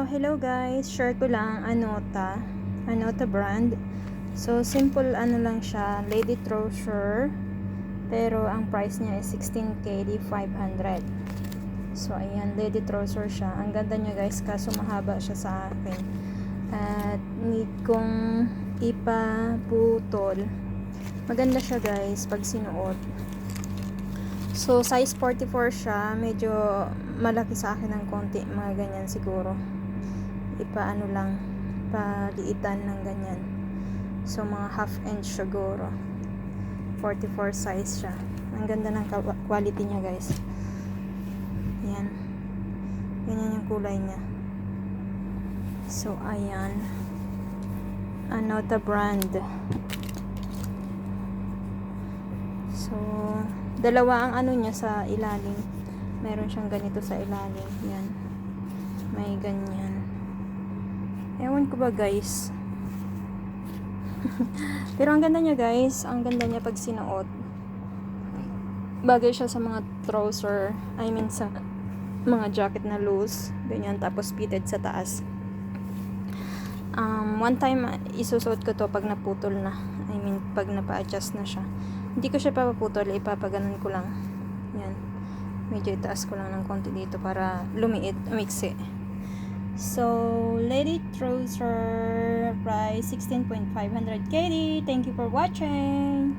So, hello guys. Share ko lang Anota brand. So, simple lang siya, lady trouser. Pero ang price niya is 16KD 500. So, ayan, lady trouser siya. Ang ganda niya guys, kaso mahaba siya sa akin. At need kong ipaputol. Maganda siya guys pag sinuot. So, size 44 siya. Medyo malaki sa akin ng konti. Mga ganyan siguro. Ipaano lang. Paliitan ng ganyan. So, mga half inch siguro. 44 size siya. Ang ganda ng quality niya guys. Yan. Ganyan yung kulay niya. So, ayan. Anota brand. So, dalawa ang niya sa ilalim. Meron siyang ganito sa ilalim. Yan. May ganyan. Ewan ko ba guys. Pero ang ganda niya guys. Ang ganda niya pag sinuot. Bagay siya sa mga trouser. I mean sa mga jacket na loose. Ganyan. Tapos fitted sa taas. One time isusuot ko to pag naputol na. I mean pag napa-adjust na siya. Hindi ko siya papaputol, ipapaganon ko lang. Yan. Medyo itaas ko lang ng konti dito para lumiit, umiksi. So, lady trouser price 16.500 KD. Thank you for watching.